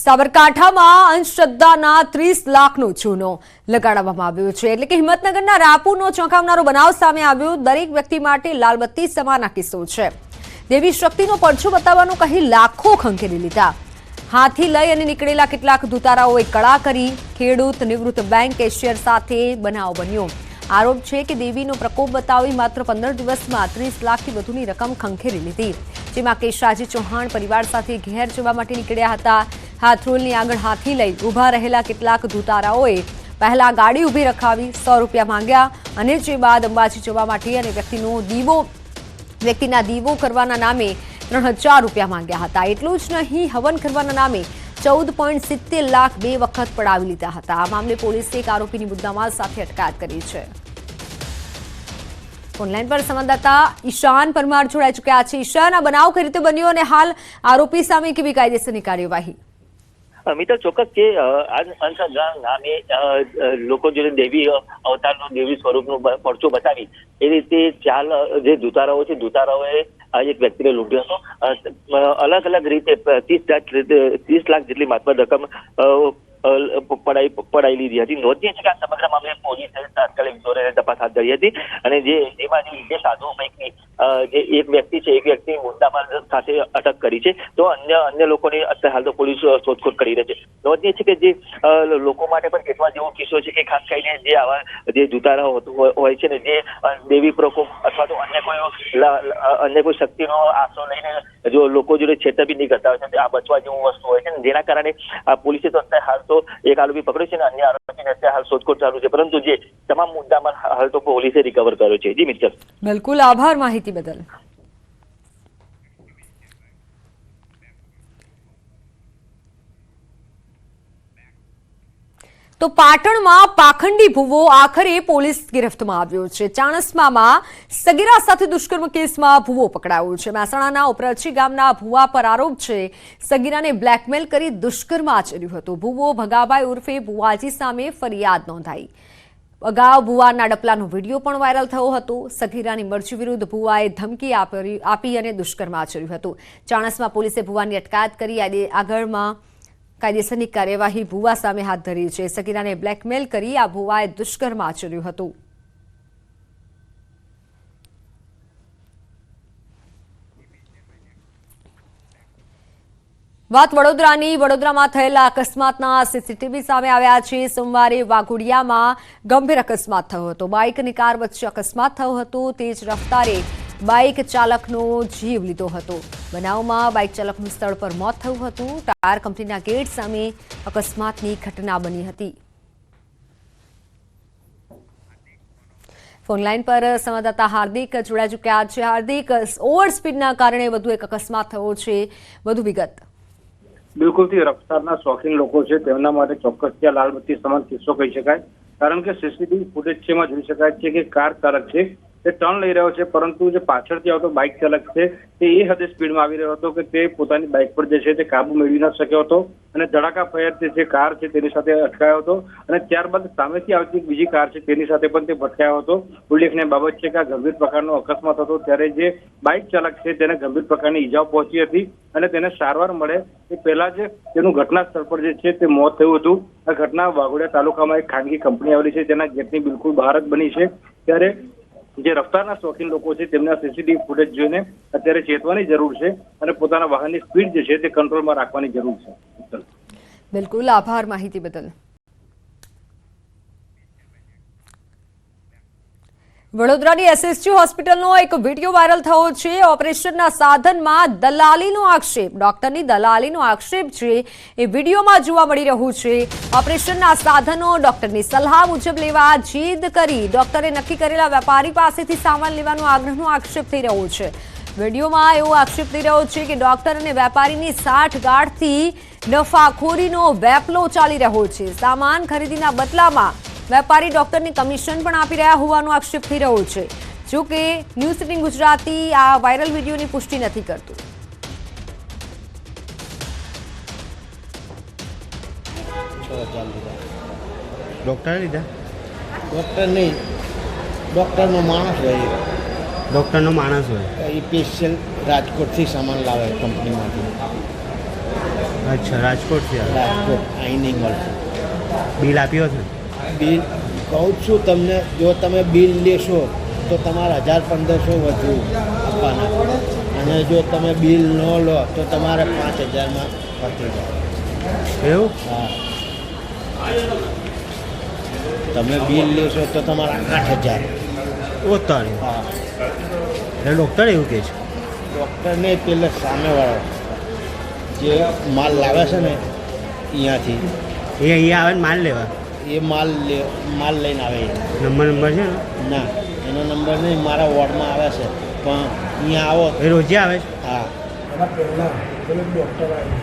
સાબરકાંઠામાં અંધશ્રદ્ધાના 30 લાખનો ચૂનો લગાડવામાં આવ્યો છે। એટલે કે હિંમતનગરના રાપુરનો ચોંકાવનારો બનાવ સામે આવ્યો। દરેક વ્યક્તિ માટે લાલબત્તી સમાન કિસ્સો છે। દેવી શક્તિનો પરચો બતાવવાનો કહી લાખો ખંખેરી લીધા। હાથી લઈ અને નીકળેલા કેટલાક દૂતારાઓએ કળા કરી। ખેડૂત નિવૃત્ત બેંક કેશિયર સાથે બનાવ બન્યો। આરોપ છે કે દેવીનો પ્રકોપ બતાવી માત્ર 15 દિવસમાં 30 લાખથી વધુની રકમ ખંખેરી લીધી। જેમાં કેશાજી ચૌહાણ પરિવાર સાથે ઘેર જવા માટે નીકળ્યા હતા। હાથરોલની આગળ હાથી લઈ ઊભા રહેલા કેટલાક દૂતારાઓએ પહેલા ગાડી ઊભી રખાવી 100 રૂપિયા માંગ્યા અને જે બાદ અંબાજી જવા માટે અને વ્યક્તિના દીવો કરવાના નામે 3000 રૂપિયા માંગ્યા હતા। એટલું જ નહીં, હવન કરવાના નામે 14.70 લાખ 2 વખત પડાવી લીધા હતા। આ મામલે પોલીસે એક આરોપીની મુદ્દામાલ સાથે અટકાયત કરી છે। ઓનલાઈન પર સંવાદદાતા ઈશાન પરમાર જોડાઈ ચૂક્યા છે। ઈશાન, આ બનાવ કઈ રીતે બન્યો અને હાલ આરોપી સામે કેવી કાયદેસરની કાર્યવાહી? મિત્ર, ચોક્કસ કે અંધશ્રદ્ધા નામે લોકો જે દેવી અવતારનો દેવી સ્વરૂપનો પરચો બતાવી એ રીતે ચાલ જે દૂતારાઓ છે, દૂતારાઓએ એક વ્યક્તિને લૂંટ્યો હતો। અલગ અલગ રીતે 30 લાખ જેટલી માત્રા રકમ પડાઈ લીધી હતી। નોંધનીય છે કે આ સમગ્ર મામલે પોલીસે તાત્કાલિક ધોરણે તપાસ હાથ ધરી હતી અને જેમાં જે સાધુઓ પૈકી જે એક વ્યક્તિ છે, એક વ્યક્તિ મુદ્દામાલ સાથે અટક કરી છે। તો અન્ય લોકોની અત્યારે હાલ તો પોલીસ શોધખોળ કરી રહી છે। નોંધનીય છે કે જે લોકો માટે પણ કેટલા જેવો કિસ્સો છે કે ખાસ કરીને જે આવા જે દૂતારાઓ હોય છે ને, જે દેવી પ્રકોપ અથવા તો અન્ય કોઈ શક્તિનો આશરો લઈને જો લોકો જોડે છેતરપિંડી કરતા હોય છે, આ બચવા જેવું વસ્તુ હોય છે ને, જેના કારણે પોલીસે તો અત્યારે હાલ તો એક આરોપી પકડ્યો છે ને અન્ય આરોપીને અત્યારે હાલ શોધખોળ ચાલુ છે, પરંતુ જે તમામ મુદ્દામાં હાલ તો પોલીસે રિકવર કર્યો છે। જી મિત્ર, બિલકુલ, આભાર માહિતી બદલ। તો પાટણમાં પાખંડી ભૂવો આખરે પોલીસ ગિરફ્તમાં આવ્યો છે। ચાણસ્મામાં સગીરા સાથે દુષ્કર્મ કેસમાં ભૂવો પકડાયો છે। મહેસાણાના ઉપરચી ગામના ભૂવા પર આરોપ છે સગીરાને બ્લેકમેલ કરી દુષ્કર્મ આચર્યું હતું। ભૂવો ભગાભાઈ ઉર્ફે ભુવાજી સામે ફરિયાદ નોંધાઈ। અગાઉ ભુવાના ડપલાનો વિડીયો પણ વાયરલ થયો હતો। સગીરાની મરજી વિરુદ્ધ ભુવાએ ધમકી આપી અને દુષ્કર્મ આચર્યું હતું। ચાણસ્મા પોલીસે ભુવાની અટકાયત કરી આગળમાં કાયદેસરની કાર્યવાહી ભુવા સામે હાથ ધરી છે। સગીરાને બ્લેકમેલ કરી આ ભુવાએ દુષ્કર્મ આચર્યું હતું। વાત વડોદરાની। વડોદરામાં થયેલા અકસ્માતના સીસીટીવી સામે આવ્યા છે। સોમવારે વાઘોડિયામાં ગંભીર અકસ્માત થયો હતો। બાઇક અને કાર વચ્ચે અકસ્માત થયો હતો। તેજ રફતારે બાઇક ચાલકનો જીવ લીધો હતો। બનાવમાં બાઇક ચાલકનું સ્થળ પર મોત થયું હતું। ટાયર કંપનીના ગેટ સામે અકસ્માતની ઘટના બની હતી। ફોનલાઈન પર સંવાદદાતા હાર્દિક જોડાઈ ચૂક્યા છે। હાર્દિક, ઓવર સ્પીડના કારણે વધુ એક અકસ્માત થયો છે, વધુ વિગત? બિલકુલથી રફતારના શોખીન લોકો છે તેમના માટે ચોક્કસ ત્યાં લાલબત્તી સમાન કિસ્સો કહી શકાય। કારણ કે સીસીટીવી ફૂટેજ છે એમાં જોઈ શકાય છે કે કાર ચાલક છે તે ટર્ન લઈ રહ્યો છે, પરંતુ જે પાછળથી આવતો બાઇક ચાલક છે તે એ હદે સ્પીડમાં આવી રહ્યો હતો કે તે પોતાની બાઇક પર જે છે તે કાબુ મેળવી ન શક્યો હતો અને ધડાકા ફેર જે કાર છે તેની સાથે અટકાયો હતો અને ત્યારબાદ સામેથી આવતી બીજી કાર છે તેની સાથે પણ તે ભટકાયો હતો। ઉલ્લેખનીય બાબત છે કે આ ગંભીર પ્રકારનો અકસ્માત હતો ત્યારે જે બાઇક ચાલક છે તેને ગંભીર પ્રકારની ઈજાઓ પહોંચી હતી અને તેને સારવાર મળે એ પહેલા જ તેનું ઘટના સ્થળ પર જે છે તે મોત થયું હતું। આ ઘટના વાઘોડિયા તાલુકામાં એક ખાનગી કંપની આવેલી છે તેના ગેટની બિલકુલ બહાર જ બની છે। ત્યારે જે રફતારના શોખીન લોકો છે તેમના સીસીટીવી ફૂટેજ જોઈને અત્યારે ચેતવાની જરૂર છે અને પોતાના વાહનની સ્પીડ જે છે તે કંટ્રોલમાં રાખવાની જરૂર છે। બિલકુલ, આભાર માહિતી બદલ। વડોદરાની એસએસજી હોસ્પિટલનો એક વિડીયો વાયરલ થયો છે। ઓપરેશનના સાધનમાં દલાલીનો આક્ષેપ, ડોક્ટરની દલાલીનો આક્ષેપ છે એ વિડીયોમાં જોવા મળી રહ્યું છે। ઓપરેશનના સાધનો ડોક્ટરની સલાહ મુજબ લેવા જીદ કરી ડોક્ટરે નક્કી કરેલા વેપારી પાસેથી સામાન લેવાનો આગ્રહનો આક્ષેપ થઈ રહ્યો છે। વિડીયોમાં એવો આક્ષેપ થઈ રહ્યો છે કે ડોક્ટર અને વેપારીની સાઠગાંઠથી નફાખોરીનો વેપલો ચાલી રહ્યો છે। સામાન ખરીદીના બદલામાં વેપારી ડોક્ટરને કમિશન પણ આપી રહ્યા હોવાનો આક્ષેપ થઈ રહ્યો છે। જો કે ન્યૂઝ 18 ગુજરાતી આ વાયરલ વિડીયોની પુષ્ટિ નથી કરતું। ડોક્ટર લીધા? ડોક્ટર નહીં, ડોક્ટરનો માણસ હોય। ડોક્ટરનો માણસ હોય એ સ્પેશિયલ રાજકોટથી સામાન લાવે કંપનીમાંથી। અચ્છા રાજકોટથી આવે રાજકોટ અહીં નહીં મળશે. બિલ આપ્યો છે બિલ કહું છું તમને, જો તમે બિલ લેશો તો તમારે 1500 વધુ આપવાના, અને જો તમે બિલ ન લો તો તમારે 5000માં પતી જાય. એવું હા, તમે બિલ લેશો તો તમારા 8000. ઓતાળી હા, એટલે ડૉક્ટર એવું કહે છે ડૉક્ટરને પેલા સામેવાળો જે માલ લાવે છે ને અહીંયાથી, એ અહીંયા આવે ને માલ લેવા એ માલ લઈને આવે છે. નંબર છે ને ના, એનો નંબર નહીં, મારા વોર્ડમાં આવે છે, પણ અહીંયા આવો. એ રોજે આવે છે હા, એના પહેલાં પેલો ડૉક્ટર આવ્યો,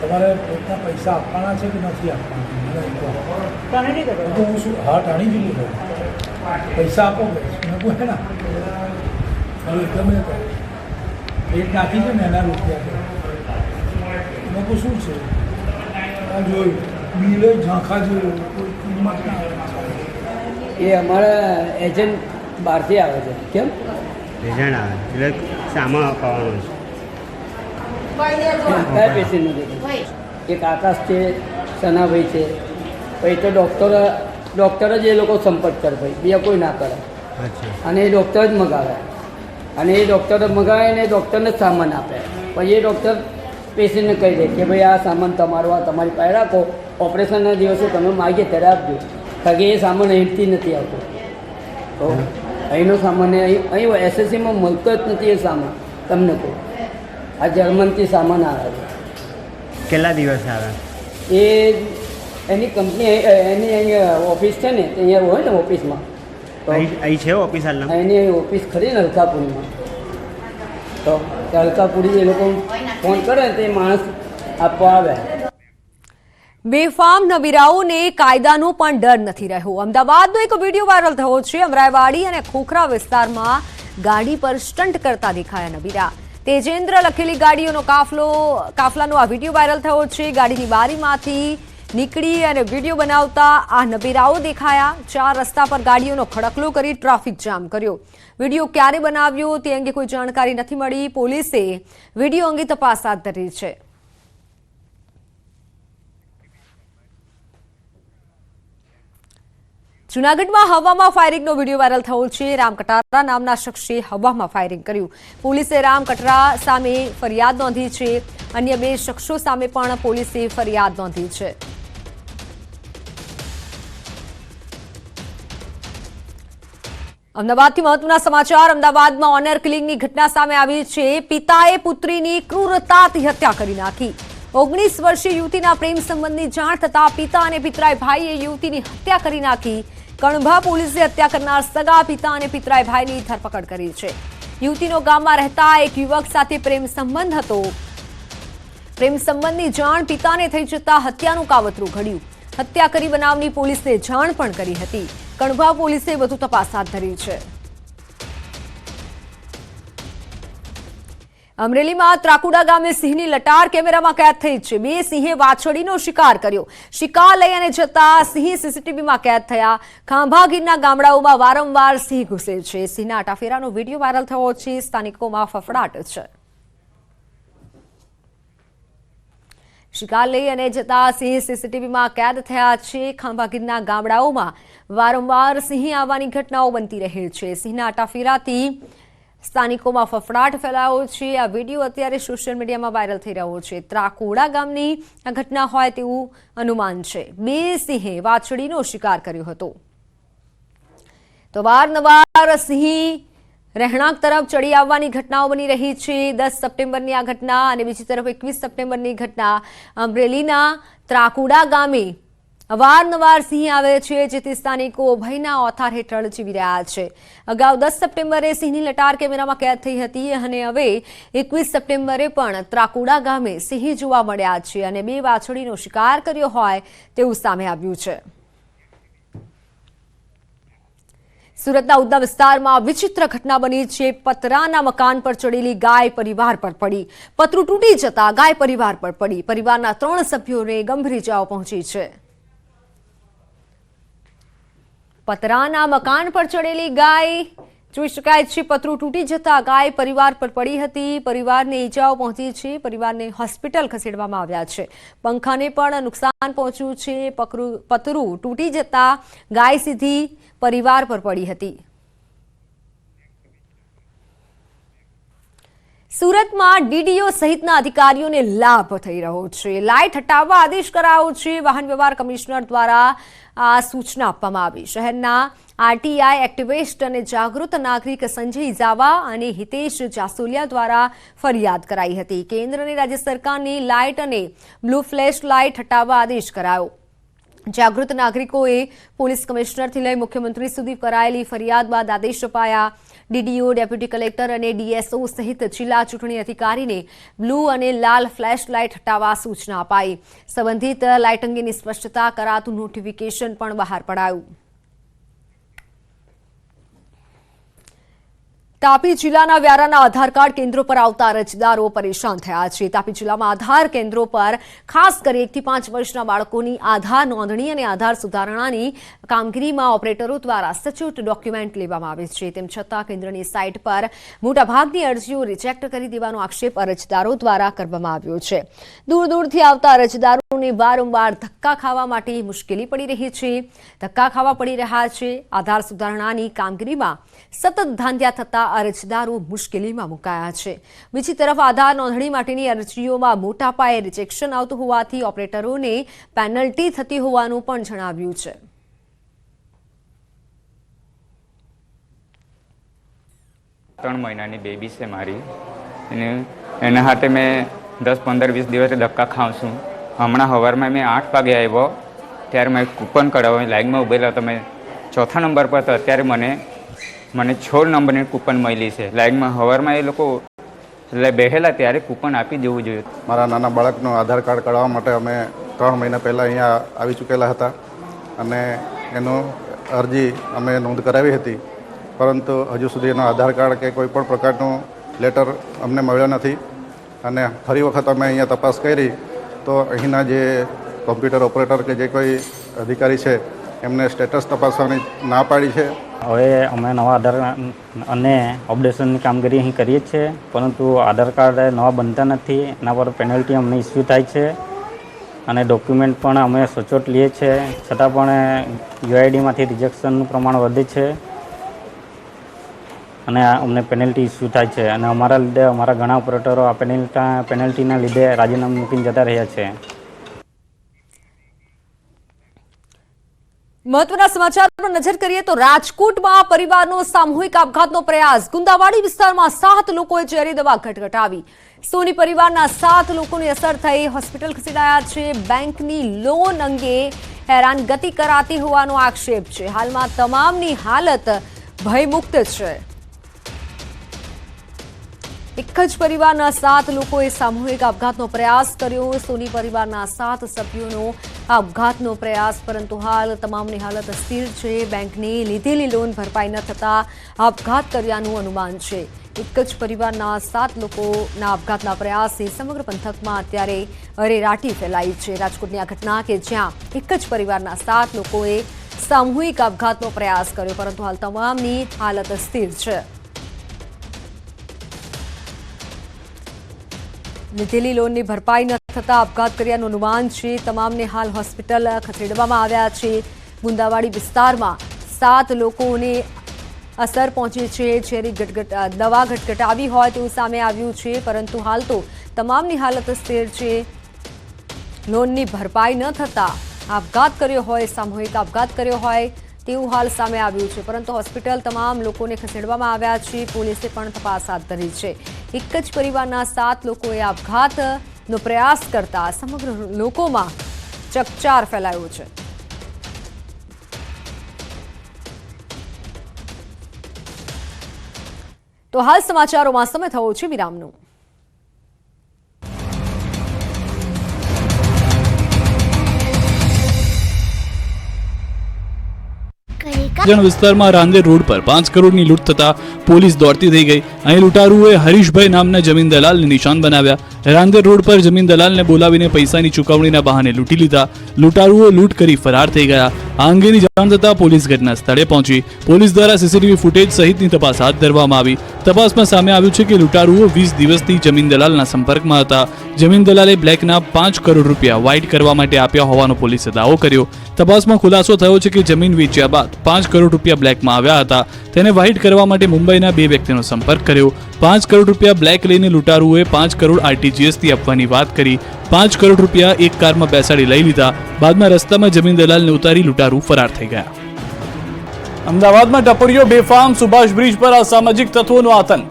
તમારે પોતાના પૈસા આપવાના છે કે નથી આપવાના મને કહો. તો હું શું હા ટાણી જ લીધો, પૈસા આપો કે મેં કહું હે ના હવે ગમે તો રેટ નાખી છે ને એના રૂપિયા કે મેં કહું શું છે આ જોયું બિલે ઝાંખા જોયું કોઈ કિંમત ના આવે. એ અમારા એજન્ટ બહારથી આવે છે. કેમ? એજન્ટ આવે એટલે સામાન અપાવવાનો છે કયા પેશન્ટ નથી? એક આકાશ છે, સનાભાઈ છે, પછી તો ડૉક્ટર જ એ લોકો સંપર્ક કરે ભાઈ, બીજા કોઈ ના કરે. અચ્છા અને એ ડૉક્ટર જ મગાવે, અને એ ડૉક્ટર મગાવે ને ડૉક્ટરને જ સામાન આપે. પછી એ ડૉક્ટર પેશન્ટને કહી દે કે ભાઈ આ સામાન તમારો આ તમારી પાસે રાખો, ઓપરેશનના દિવસે તમે માગીએ ત્યારે આપજો, કારણ કે એ સામાન અહીંથી નથી આવતો. તો અહીંનો સામાન અહીં એસએસસીમાં મળતો જ નથી એ સામાન. તમને કહું, આ જર્મનથી સામાન આવે છે. કેટલા દિવસ આવે એ એની કંપની એની અહીંયા ઓફિસ છે ને, તે અહીંયા હોય ને ઓફિસમાં, તો અહીં છે ઓફિસ હાલના એની ઓફિસ ખરી ને હલકાપુરીમાં, તો હલકાપુરી એ લોકો ફોન કરે ને તે માણસ આપવા આવે. બેફામ નબીરાઓને કાયદાનો પણ ડર નથી રહ્યો. અમદાવાદનો એક વિડીયો વાયરલ થયો છે. અમરાઈવાડી અને ખોખરા વિસ્તારમાં ગાડી પર સ્ટન્ટ કરતા દેખાયા નબીરા. તેજેન્દ્ર લખેલી ગાડીઓનો કાફલાનો આ વિડીયો વાયરલ થયો છે. ગાડીની બારીમાંથી નીકળી અને વિડીયો બનાવતા આ નબીરાઓ દેખાયા. 4 રસ્તા પર ગાડીઓનો ખડકલો કરી ટ્રાફિક જામ કર્યો. વિડીયો ક્યારે બનાવ્યો તે અંગે કોઈ જાણકારી નથી મળી. પોલીસે વિડીયો અંગે તપાસ હાથ ધરી છે. જૂનાગઢમાં હવામાં ફાયરિંગનો વિડીયો વાયરલ થયો છે. રામ કટારા નામના શખ્સે હવામાં ફાયરિંગ કર્યું. પોલીસે રામ કટરા સામે ફરિયાદ નોંધી છે. અન્ય 2 શખ્સો સામે પણ પોલીસે ફરિયાદ નોંધી છે. અમદાવાદથી મહત્વના સમાચાર. અમદાવાદમાં ઓનર કિલિંગની ઘટના સામે આવી છે. પિતાએ પુત્રીની ક્રૂરતાથી હત્યા કરી નાખી. 19 વર્ષીય યુવતીના પ્રેમ સંબંધની જાણ થતા પિતા અને પિતરાઈ ભાઈએ યુવતીની હત્યા કરી નાખી. કણભા પોલીસે હત્યા કરનાર સગા પિતા અને પિતરાઈ ભાઈની ધરપકડ કરી છે. યુવતીનો ગામમાં રહેતા એક યુવક સાથે પ્રેમ સંબંધ હતો. પ્રેમ સંબંધની જાણ પિતાને થઈ જતા હત્યાનું કાવતરું ઘડ્યું. હત્યા કરી બનાવની પોલીસને જાણ પણ કરી હતી. કણભા પોલીસે વધુ તપાસ હાથ ધરી છે. અમરેલીમાં ત્રાકુડા ગામે સિંહની લટાર કેમેરામાં કેદ થઈ છે. 2 સિંહે વાછડીનો શિકાર કર્યો. શિકાર લઈ અને જતા સિંહ સીસીટીવીમાં કેદ થયા. ખાંભા ગીરના ગામડાઓમાં વારંવાર સિંહ ઘૂસે છે. સિંહના આટાફેરાનો વિડીયો વાયરલ થયો છે. સ્થાનિકોમાં ફફડાટ છે. શિકાર લઈ અને જતા સિંહ સીસીટીવીમાં કેદ થયા છે. ખાંભા ગીરના ગામડાઓમાં વારંવાર સિંહ આવવાની ઘટનાઓ બનતી રહે છે. સિંહના આટાફેરાથી સ્થાનિકોમાં ફફડાટ ફેલાયો છે. આ વિડીયો અત્યારે સોશિયલ મીડિયામાં વાયરલ થઈ રહ્યો છે. ત્રાકોડા ગામની આ ઘટના હોય તેવું અનુમાન છે. 2 સિંહે વાછડીનો શિકાર કર્યો હતો. તો વારંવાર સિંહ રહેણાંક તરફ ચડી આવવાની ઘટનાઓ બની રહી છે. 10 સપ્ટેમ્બરની આ ઘટના અને બીજી તરફ 21 સપ્ટેમ્બરની ઘટના. અમરેલીના ત્રાકુડા ગામે અવારનવાર સિંહ આવે છે, જેથી સ્થાનિકો ભયના ઓથાર હેઠળ જીવી રહ્યા છે. અગાઉ 10 સપ્ટેમ્બરે સિંહની લટાર કેમેરામાં કેદ થઈ હતી અને હવે 21 સપ્ટેમ્બરે પણ ત્રાકુડા ગામે સિંહ જોવા મળ્યા છે અને 2 વાછડીનો શિકાર કર્યો હોય તેવું સામે આવ્યું છે. સુરતના ઉધના વિસ્તારમાં વિચિત્ર ઘટના બની છે. પતરાના મકાન પર ચડેલી ગાય પરિવાર પર પડી. પતરું તૂટી જતા ગાય પરિવાર પર પડી. પરિવારના 3 સભ્યોને ગંભીર ઇજાઓ પહોંચી છે. પતરાના મકાન પર ચડેલી ગાય જોઈ શકાય છે પતરું તૂટી જતા ગાય પરિવાર પર પડી હતી. પરિવારને ઈજાઓ પહોંચી છે. પરિવારને હોસ્પિટલ ખસેડવામાં આવ્યા છે. પંખાને પણ નુકસાન પહોંચ્યું છે. પતરું તૂટી જતા ગાય સીધી પરિવાર પર પડી હતી. સુરતમાં ડીડીઓ સહિતના અધિકારીઓને લાભ થઈ રહ્યો છે. લાઇટ હટાવવા આદેશ કરાયો છે. વાહન વ્યવહાર કમિશનર દ્વારા આ સૂચના આપવામાં આવી. શહેરના આરટીઆઈ એક્ટિવિસ્ટ અને જાગૃત નાગરિક સંજય ઇઝાવા અને હિતેશ જાસોલિયા દ્વારા ફરિયાદ કરાઈ હતી. કેન્દ્ર અને રાજ્ય સરકારની લાઇટ અને બ્લુ ફ્લેશ લાઇટ હટાવવા આદેશ કરાયો. જાગૃત નાગરિકોએ પોલીસ કમિશનરથી લઈ મુખ્યમંત્રી સુધી કરાયેલી ફરિયાદ બાદ આદેશ અપાયા. ડીડીઓ, ડેપ્યુટી કલેક્ટર અને ડીએસઓ સહિત જિલ્લા ચૂંટણી અધિકારીને બ્લુ અને લાલ ફ્લેશ લાઇટ હટાવવા સૂચના અપાઈ. સંબંધિત લાઇટ અંગેની સ્પષ્ટતા કરાતું નોટિફિકેશન પણ બહાર પડાયું. તાપી જિલ્લાના વ્યારાના આધાર કાર્ડ કેન્દ્રો પર આવતા અરજદારો પરેશાન થયા છે. તાપી જિલ્લામાં આધાર કેન્દ્રો પર ખાસ કરી 1 થી 5 વર્ષના બાળકોની આધાર નોંધણી અને આધાર સુધારણાની કામગીરીમાં ઓપરેટરો દ્વારા સચોટ ડોક્યુમેન્ટ લેવામાં આવે છે. તેમ છતાં કેન્દ્રની સાઇટ પર મોટાભાગની અરજીઓ રિજેક્ટ કરી દેવાનો આક્ષેપ અરજદારો દ્વારા કરવામાં આવ્યો છે. દૂર દૂરથી આવતા અરજદારોને વારંવાર ધક્કા ખાવા માટે મુશ્કેલી પડી રહી છે. ધક્કા ખાવા પડી રહ્યા છે. આધાર સુધારણાની કામગીરીમાં સતત ધાંધ્યા થતા અરજદારો મુશ્કેલીમાં મુકાયા છે. બીજી તરફ આધાર નોંધણી માટેની અરજીઓમાં મોટા પાયે રિજેક્શન આવતું હોવાથી ઓપરેટરોને પેનલ્ટી થતી હોવાનું પણ જણાવ્યું છે. ત્રણ મહિનાની બેબી છે મારી, અને એના હાથે મેં 10, 15, 20 દિવસે ધક્કા ખાઉં છું. હમણાં સવારમાં મેં 8 વાગે આવ્યો ત્યારે મેં કૂપન કઢાવવા લાઈનમાં ઊભેલા હતો. મેં 4થા નંબર પર હતો. અત્યારે મને 16 નંબરની કૂપન મળી છે. લાઈનમાં સવારમાં એ લોકો બેઠેલા ત્યારે કૂપન આપી દેવું જોઈએ. મારા નાના બાળકનું આધાર કાર્ડ કઢાવવા માટે અમે 3 મહિના પહેલાં અહીંયા આવી ચૂકેલા હતા અને એનું અરજી અમે નોંધ કરાવી હતી, પરંતુ હજુ સુધી એનો આધાર કાર્ડ કે કોઈ પણ પ્રકારનું લેટર અમને મળ્યો નથી. અને ફરી વખત અમે અહીંયા તપાસ કરી તો અહીંના જે કોમ્પ્યુટર ઓપરેટર કે જે કોઈ અધિકારી છે એમને સ્ટેટસ તપાસવાની ના પાડી છે. હવે અમે નવા આધાર અને અપડેશનની કામગીરી અહીં કરીએ છીએ, પરંતુ આધાર કાર્ડ નવા બનતા નથી. એના પર પેનલ્ટી અમને ઇસ્યુ થાય છે અને ડોક્યુમેન્ટ પણ અમે સચોટ લઈએ છીએ, છતાં પણ યુઆઈડીમાંથી રિજેક્શનનું પ્રમાણ વધે છે અને અમને પેનલ્ટી ઇસ્યુ થાય છે. અને અમારા લીધે અમારા ઘણા ઓપરેટરો આ પેનલ્ટીના લીધે રાજીનામું મૂકીને જતા રહ્યા છે. મહત્વના સમાચાર પર નજર કરીએ તો રાજકોટમાં પરિવારનો સામૂહિક આપઘાતનો પ્રયાસ. ગુંદાવાડી વિસ્તારમાં 7 લોકોએ ઝેરી દવા ગટગટાવી. સોની પરિવારના 7 લોકોની અસર થઈ હોસ્પિટલ ખસેડાયા છે. બેંકની લોન અંગે હેરાનગતિ કરાતી હોવાનો આક્ષેપ છે. હાલમાં તમામની હાલત ભયમુક્ત છે. એક જ પરિવારના 7 લોકોએ સામૂહિક આપઘાતનો પ્રયાસ કર્યો. સોની પરિવારના 7 સભ્યોનો આપઘાતનો પ્રયાસ, પરંતુ હાલ તમામની હાલત અસ્થિર છે. બેંકની લીધેલી લોન ભરપાઈ ન થતા આપઘાત કર્યાનું અનુમાન છે. એક જ પરિવારના 7 લોકોના આપઘાતના પ્રયાસથી સમગ્ર પંથકમાં અત્યારે અરેરાટી ફેલાઈ છે. રાજકોટની આ ઘટના કે જ્યાં એક જ પરિવારના 7 લોકોએ સામૂહિક આપઘાતનો પ્રયાસ કર્યો, પરંતુ હાલ તમામની હાલત અસ્થિર છે. લીધેલી લોનની ભરપાઈ ન થતા આપઘાત કર્યાનું અનુમાન છે. તમામને હાલ હોસ્પિટલ ખસેડવામાં આવ્યા છે. ગુંદાવાડી વિસ્તારમાં 7 લોકોને અસર પહોંચી છે. ઝેરી દવા ગટગટાવી હોય તેવું સામે આવ્યું છે, પરંતુ હાલ તો તમામની હાલત સ્થિર છે. લોનની ભરપાઈ ન થતા આપઘાત કર્યો હોય, સામૂહિક આપઘાત કર્યો હોય તેવું હાલ સામે આવ્યું છે, પરંતુ હોસ્પિટલ તમામ લોકોને ખસેડવામાં આવ્યા છે. પોલીસે પણ તપાસ હાથ ધરી છે. એક જ પરિવારના 7 લોકોએ આપઘાતનો પ્રયાસ કરતા સમગ્ર લોકોમાં ચકચાર ફેલાયો છે. તો હાલ સમાચારોમાં સમય થયો છે વિરામનો. વિસ્તારમાં રાંદેર રોડ પર 5 કરોડની લૂંટ થતા પોલીસ દોડતી થઈ ગઈ અહીં લૂંટારુઓએ હરીશભાઈ નામના જમીન દલાલને નિશાન બનાવ્યા. રાંદેર રોડ પર જમીન દલાલને બોલાવીને પૈસાની ચૂકવણીના બહાને લૂંટી લીધા. લૂંટારુઓ લૂંટ કરી ફરાર થઈ ગયા. આ અંગેની જાણ થતાં પોલીસ ઘટના સ્થળે પહોંચી. પોલીસ દ્વારા સીસીટીવી ફૂટેજ સહિતની તપાસ હાથ ધરવામાં આવી. તપાસમાં સામે આવ્યું છે કે લૂંટારુઓ 20 દિવસથી જમીન દલાલના સંપર્કમાં હતા. જમીન દલાલે બ્લેકના 5 કરોડ રૂપિયા વ્હાઇટ કરવા માટે આપ્યા હોવાનો પોલીસે દાવો કર્યો. તપાસમાં ખુલાસો થયો છે કે જમીન વેચ્યા બાદ 5 કરોડ રૂપિયા બ્લેકમાં આવ્યા હતા. તેને વ્હાઇટ કરવા માટે મુંબઈના 2 વ્યક્તિનો સંપર્ક કર્યો. 5 કરોડ રૂપિયા બ્લેક લઈને લૂંટારુઓએ 5 કરોડ આરટીજીએસથી આપવાની વાત કરી. 5 કરોડ રૂપિયા એક કારમાં બેસાડી લઈ લીધા. બાદમાં રસ્તામાં જમીન દલાલને ઉતારી લૂંટારુ ફરાર થઈ ગયા. અમદાવાદમાં ટપરીઓ બેફામ, સુભાષ બ્રિજ પર અસામાજિક તત્વોનો આતંક.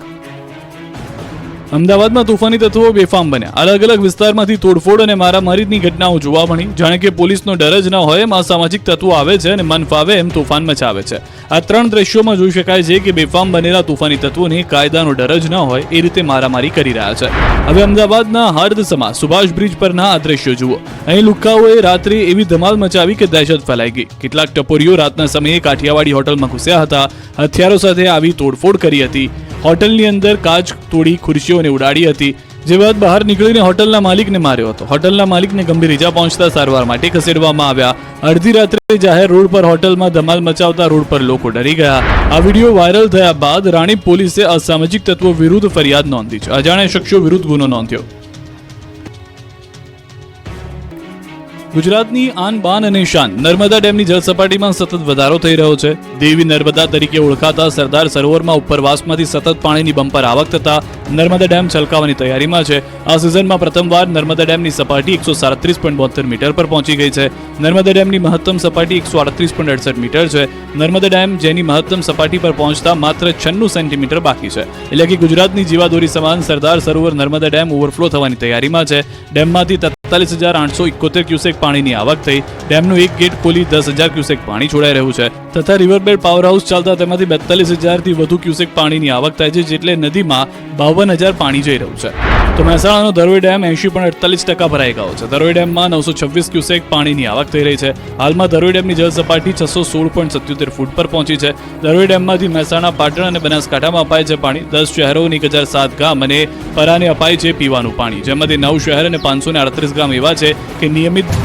અમદાવાદમાં તોફાની તત્વો બેફામ બન્યા. અલગ અલગ વિસ્તારમાંથી તોડફોડ અને મારામારીની ઘટનાઓ જોવા મળી. જાણે કે પોલીસનો ડર જ ન હોય એમ અસામાજિક તત્વો આવે છે અને મન ફાવે એમ તોફાન મચાવે છે. આ 3 દ્રશ્યોમાં જોઈ શકાય છે કે બેફામ બનેલા તોફાની તત્વોને કાયદાનો ડર જ ન હોય એ રીતે મારામારી કરી રહ્યા છે. હવે અમદાવાદના હર્દસમાં સુભાષ બ્રિજ પરના આ દ્રશ્યો જુઓ. અહીં લુખ્ખાઓએ રાત્રે એવી ધમાલ મચાવી કે દહેશત ફેલાઈ ગઈ. કેટલાક ટપોરીઓ રાતના સમયે કાઠિયાવાડી હોટલમાં ઘૂસ્યા હતા. હથિયારો સાથે આવી તોડફોડ કરી હતી. હોટલની અંદર કાચ તોડી ખુરશીઓને ઉડાડી હતી. જે બાદ બહાર નીકળીને હોટલના માલિકને માર્યો હતો. હોટલના માલિકને ગંભીર ઇજા પહોંચતા સારવાર માટે ખસેડવામાં આવ્યા. અડધી રાત્રે જાહેર રોડ પર હોટલમાં ધમાલ મચાવતા રોડ પર લોકો ડરી ગયા. આ વિડીયો વાયરલ થયા બાદ રાણીપ પોલીસે અસામાજિક તત્વો વિરુદ્ધ ફરિયાદ નોંધી છે. અજાણ્યા શખ્સો વિરુદ્ધ ગુનો નોંધ્યો. ગુજરાતની આન બાન અને શાન નર્મદા ડેમની જળસપાટીમાં સતત વધારો થઈ રહ્યો છે. દેવી નર્મદા તરીકે ઓળખાતા સરદાર સરોવરમાં ઉપરવાસમાંથી સતત પાણીની બમ્પર આવક થતા નર્મદા ડેમ છલકાવાની તૈયારીમાં છે. આ સિઝનમાં પ્રથમવાર નર્મદા ડેમની સપાટી 137.72 મીટર પર પહોંચી ગઈ છે. નર્મદા ડેમની મહત્તમ સપાટી 138.68 મીટર છે. નર્મદા ડેમ જેની મહત્તમ સપાટી પર પહોંચતા માત્ર 96 સેન્ટીમીટર બાકી છે. એટલે કે ગુજરાતની જીવાદોરી સમાન સરદાર સરોવર નર્મદા ડેમ ઓવરફ્લો થવાની તૈયારીમાં છે. ડેમમાંથી 43,871 ક્યુસેક પાણીની આવક થઈ. ડેમનું એક ગેટ ખોલી 10,000 ક્યુસેક પાણી છોડાઈ રહ્યું છે તથા રિવરબેડ પાવર હાઉસ ચાલતા તેમાંથી 42,000 થી વધુ ક્યુસેક પાણીની આવક થાય છે, જેટલે નદીમાં 52,000 પાણી જઈ રહ્યું છે. તો મહેસાણાનો ધરોઈ ડેમ 80.48% ભરાઈ ગયો છે. ધરોઈ ડેમમાં 926 ક્યુસેક પાણીની આવક થઈ રહી છે. હાલમાં ધરોઈ ડેમની જળ સપાટી 616.77 ફૂટ પર પહોંચી છે. ધરોઈ ડેમમાંથી મહેસાણા, પાટણ અને બનાસકાંઠામાં અપાય છે પાણી. 10 શહેરો, 1007 ગામ અને પરાને અપાય છે પીવાનું પાણી, જેમાંથી 9 શહેર અને 538 ગામ એવા છે કે નિયમિત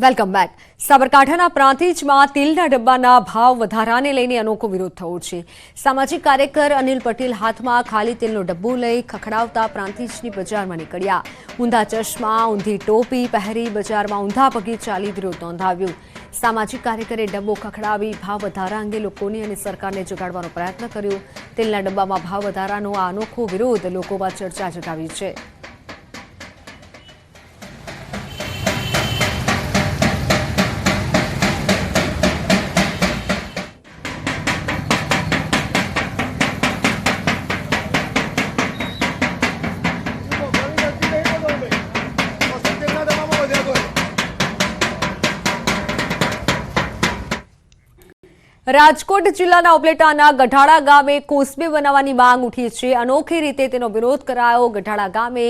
વેલકમ બેક. સાબરકાંઠાના પ્રાંતિજમાં તેલના ડબ્બાના ભાવ વધારાને લઈને અનોખો વિરોધ થયો છે. સામાજિક કાર્યકર અનિલ પટેલ હાથમાં ખાલી તેલનો ડબ્બો લઈ ખખડાવતા પ્રાંતિજની બજારમાં નીકળ્યા. ઊંધા ચશ્મા, ઊંધી ટોપી પહેરી બજારમાં ઊંધા પગે ચાલી વિરોધ નોંધાવ્યો. સામાજિક કાર્યકરે ડબ્બો ખખડાવી ભાવ વધારા અંગે લોકોને અને સરકારને જગાડવાનો પ્રયત્ન કર્યો. તેલના ડબ્બામાં ભાવ વધારાનો આ અનોખો વિરોધ લોકોમાં ચર્ચા જગાવી છે. રાજકોટ જિલ્લાના ઉપલેટાના ગઢાળા ગામે કોસબે બનાવવાની માંગ ઉઠી છે. અનોખી રીતે તેનો વિરોધ કરાયો. ગઢાળા ગામે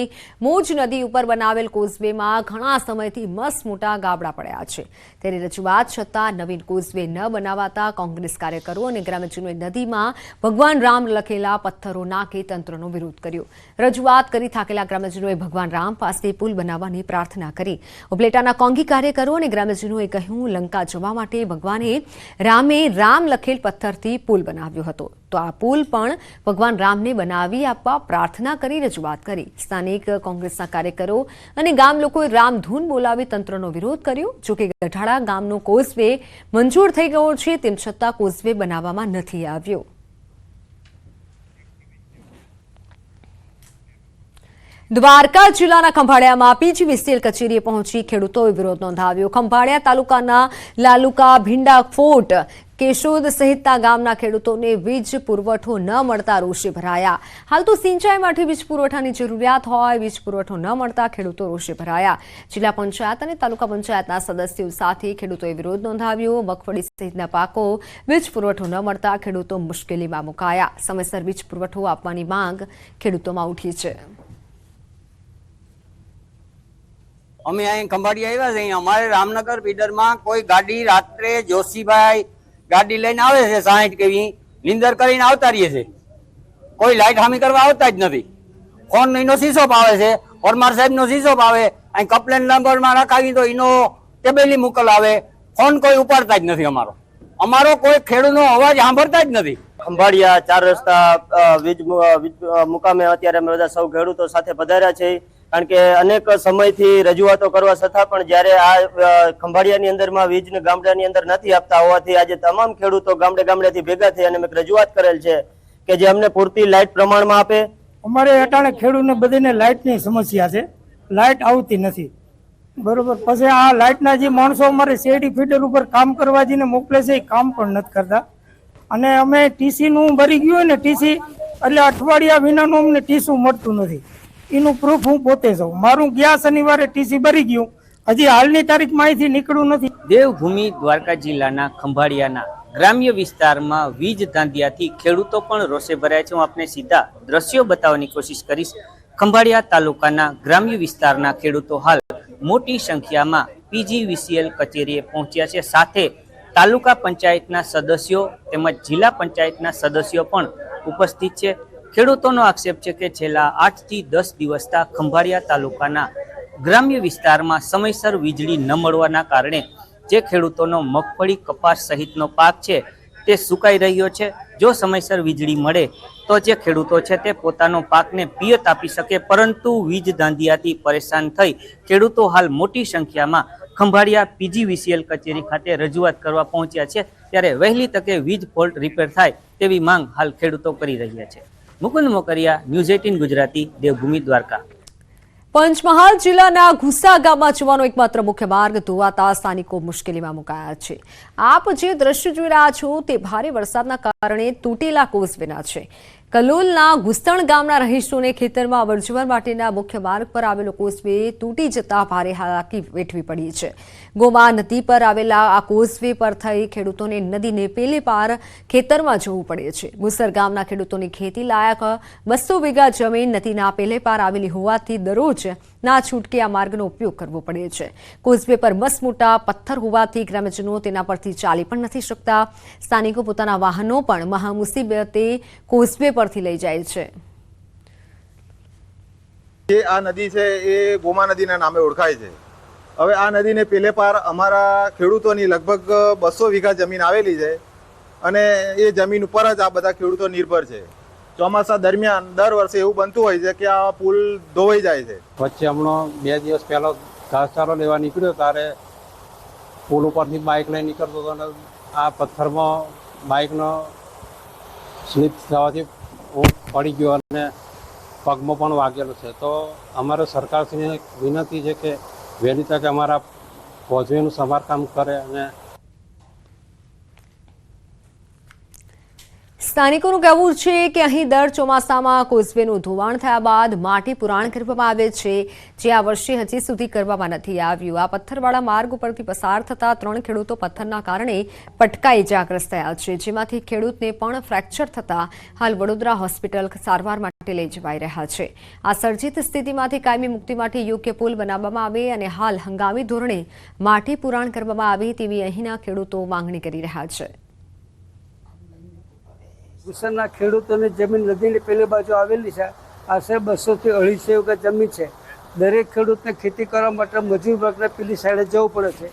મોજ નદી ઉપર બનાવેલ કોસબેમાં ઘણા સમયથી મસ્ત મોટા ગાબડા પડ્યા છે. તેની રજૂઆત છતાં નવીન કોસબે ન બનાવાતા કોંગ્રેસ કાર્યકરો અને ગ્રામજનોએ નદીમાં ભગવાન રામ લખેલા પથ્થરો નાખી તંત્રનો વિરોધ કર્યો. રજૂઆત કરી થાકેલા ગ્રામજનોએ ભગવાન રામ પાસે પુલ બનાવવાની પ્રાર્થના કરી. ઉપલેટાના કોંગી કાર્યકરો અને ગ્રામજનોએ કહ્યું, લંકા જવા માટે ભગવાને રામે રામ લખેલ પથ્થરથી પુલ બનાવ્યો હતો, તો આ પુલ પણ ભગવાન રામને બનાવી આપવા પ્રાર્થના કરી રજૂઆત કરી. સ્થાનિક કોંગ્રેસના કાર્યકરો અને ગામ લોકોએ રામધૂન બોલાવી તંત્રનો વિરોધ કર્યો. જોકે ગઢાળા ગામનો કોઝવે મંજૂર થઈ ગયો છે, તેમ છતાં કોઝવે બનાવવામાં નથી આવ્યો. દ્વારકા જિલ્લાના ખંભાળિયામાં પીજીવીસીએલ કચેરીએ પહોંચી ખેડૂતોએ વિરોધ નોંધાવ્યો. ખંભાળિયા તાલુકાના લાલુકા, ભીંડા, ફોટ, કેશોદ સહિતના ગામના ખેડૂતોને વીજ પુરવઠો ન મળતા રોષે ભરાયા. હાલ તો સિંચાઈ માટે વીજ પુરવઠાની જરૂરિયાત હોય, વીજ પુરવઠો ન મળતા ખેડૂતો રોષે ભરાયા. જિલ્લા પંચાયત અને તાલુકા પંચાયતના સદસ્યો સાથે ખેડૂતોએ વિરોધ નોંધાવ્યો. મગફળી સહિતના પાકો વીજ પુરવઠો ન મળતા ખેડૂતો મુશ્કેલીમાં મુકાયા. સમયસર વીજ પુરવઠો આપવાની માંગ ખેડૂતોમાં ઉઠી છે. અમે અહીં ખંભાળિયા આવ્યા છે. અમારે રામનગર બીડરમાં કોઈ ગાડી રાત્રે જોશીભાઈ ગાડી લઈને આવે છે 60 કેવી નીંદર કરીને આવતા રહીએ છે, કોઈ લાઈટ હામી કરવા આવતા જ નથી. ફોન એનો શીશો પાવે છે, પરમાર સાહેબ નો શીશો પાવે, અહીં કમ્પ્લેન નંબરમાં રખાવી તો એનો ટેબેલી મોકલાવે, ફોન કોઈ ઉપાડતા જ નથી. અમારો કોઈ ખેડૂતનો અવાજ સાંભળતા જ નથી. ખંભાળિયા 4 રસ્તા વીજ મુકામે અત્યારે અમે બધા સૌ ખેડૂતો સાથે પધાર્યા છે, કારણ કે અનેક સમયથી રજૂઆતો કરવા છતાં પણ જ્યારે આ ખંભાળિયાની અંદરમાં વીજ ગામડાની અંદર નથી આપતા હોવાથી આજે તમામ ખેડૂતો ગામડેથી ભેગા થઈ અને રજૂઆત કરેલ છે કે જે અમને પૂરતી લાઇટ પ્રમાણમાં આપે. અમારે અટાણે ખેડૂતને બધાને લાઇટની સમસ્યા છે, લાઇટ આવતી નથી. બરોબર, પછી આ લાઇટના જે માણસો અમારે શેરડી ફીડર ઉપર કામ કરવા જઈને મોકલે છે એ કામ પણ નથી કરતા. અને અમે ટીસી નું ભરી ગયું હોય ને ટીસી, એટલે અઠવાડિયા વિનાનું અમને ટીસી મળતું નથી. એનું પ્રૂફ હું પોતે છું. મારું ગયા શનિવારે ટીસી ભરી ગયું, હજી હાલની તારીખમાં અહીંથી નીકળ્યું નથી. દેવભૂમિ દ્વારકા જિલ્લાના ખંભાળિયાના ગ્રામ્ય વિસ્તારમાં વીજ ધાંધિયાથી ખેડૂતો પણ રોષે ભરાયા છે. હું આપને સીધા દ્રશ્યો બતાવવાની કોશિશ કરીશ. ખંભાળિયા તાલુકાના ગ્રામ્ય વિસ્તારના ખેડૂતો હાલ મોટી સંખ્યામાં PGVCL કચેરીએ પહોંચ્યા છે. સાથે તાલુકા પંચાયતના સદસ્યો તેમજ જિલ્લા પંચાયતના સદસ્યો પણ ઉપસ્થિત છે. ખેડૂતોનો આક્ષેપ છે કે છેલ્લા 8 થી 10 દિવસથી ખંભાળિયા તાલુકાના ગ્રામ્ય વિસ્તારમાં સમયસર વીજળી ન મળવાના કારણે જે ખેડૂતોનો મગફળી, કપાસ સહિતનો પાક છે તે સુકાઈ રહ્યો છે. જો સમયસર વીજળી મળે તો જે ખેડૂતો છે તે પોતાનો પાકને પિયત આપી શકે, પરંતુ વીજ ધાંધિયાથી પરેશાન થઈ ખેડૂતો હાલ મોટી સંખ્યામાં ખંભાળિયા PGVCL કચેરી ખાતે રજૂઆત કરવા પહોંચ્યા છે. ત્યારે વહેલી તકે વીજ ફોલ્ટ રિપેર થાય તેવી માંગ હાલ ખેડૂતો કરી રહ્યા છે. મુકુંદ મોકરિયા, ન્યૂઝ 18 ગુજરાતી, દેવભૂમિ દ્વારકા. પંચમહાલ જિલ્લાના ઘુસા ગામમાં જવાનો એકમાત્ર મુખ્ય માર્ગ ધોવાતા સ્થાનિકો મુશ્કેલીમાં મુકાયા છે. આપ જે દ્રશ્ય જોઈ રહ્યા છો તે ભારે વરસાદના કારણે તૂટેલા કોઝવેના છે. કલોલના ગુસ્તણ ગામના રહીશોને ખેતરમાં અવરજવર માટેના મુખ્ય માર્ગ પર આવેલો કોઝવે તૂટી જતા ભારે હાલાકી વેઠવી પડી છે. ગોમા નદી પર આવેલા આ કોઝવે પર થઈ ખેડૂતોને નદીને પેલે પાર ખેતરમાં જવું પડે છે. મુસર ગામના ખેડૂતોની ખેતી લાયક 200 વીઘા જમીન નદીના પેલે પાર આવેલી હોવાથી દરરોજ ના છૂટકે આ માર્ગનો ઉપયોગ કરવો પડે છે. કોઝવે પર મસમોટા પથ્થર હોવાથી ગ્રામજનો તેના પરથી ચાલી પણ નથી શકતા. સ્થાનિકો પોતાના વાહનો પણ મહામુસીબતે કોઝવે પરથી લઈ જાય છે. આ નદી છે એ ગોમા નદીના નામે ઓળખાય છે. હવે આ નદીને પેલે પાર અમારા ખેડૂતોની લગભગ 200 વીઘા જમીન આવેલી છે અને એ જમીન ઉપર જ આ બધા ખેડૂતો નિર્ભર છે. ચોમાસા દરમિયાન દર વર્ષે એવું બનતું હોય છે કે આ પુલ ધોવાઈ જાય છે. વચ્ચે હમણાં 2 દિવસ પહેલા ઘાસચારો લેવા નીકળ્યો ત્યારે પુલ ઉપરથી બાઇક લઈને નીકળતો હતો અને આ પથ્થરમાં બાઇકનો સ્લીપ થવાથી હું પડી ગયો અને પગમાં પણ વાગેલો છે. તો અમારે સરકારશ્રીને વિનંતી છે કે વહેલી તકે અમારા કોઝવેનું સમારકામ કરે. અને સ્થાનિકોનું કહેવું છે કે અહીં દર ચોમાસામાં કોઝવેનું ધોવાણ થયા બાદ માટી પુરાણ કરવામાં આવે છે, જે આ વર્ષે હજી સુધી કરવામાં નથી આવ્યું. આ પથ્થરવાળા માર્ગ ઉપરથી પસાર થતા 3 ખેડૂતો પથ્થરના કારણે પટકાઈ ઇજાગ્રસ્ત થયા છે, જેમાંથી ખેડૂતને પણ ફ્રેક્ચર થતા હાલ વડોદરા હોસ્પિટલ સારવાર માટે લઈ જવાઈ રહ્યા છે. આ સર્જિત સ્થિતિમાંથી કાયમી મુક્તિ માટે યોગ્ય પુલ બનાવવામાં આવે અને હાલ હંગામી ધોરણે માટી પુરાણ કરવામાં આવે તેવી અહીંના ખેડૂતો માંગણી કરી રહ્યા છે. ગુસરના ખેડૂતોની જમીન નદીની પેલી બાજુ આવેલી છે. આશરે 200 થી 250 વીઘા જમીન છે. દરેક ખેડૂતને ખેતી કરવા માટે મજૂર વર્ગને પેલી સાઈડે જવું પડે છે.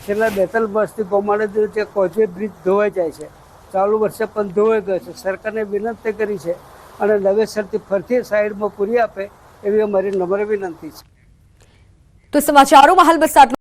છેલ્લા 2-3 વર્ષથી ગોમાળે જે કોઝવે બ્રિજ ધોવાઈ જાય છે, ચાલુ વર્ષે પણ ધોવાઈ ગયો છે. સરકારને વિનંતી કરી છે અને નવેસરથી ફરીથી સાઈડમાં પૂરી આપે એવી અમારી નમ્ર વિનંતી છે. તો સમાચારોમાં હાલ બસ આટલું.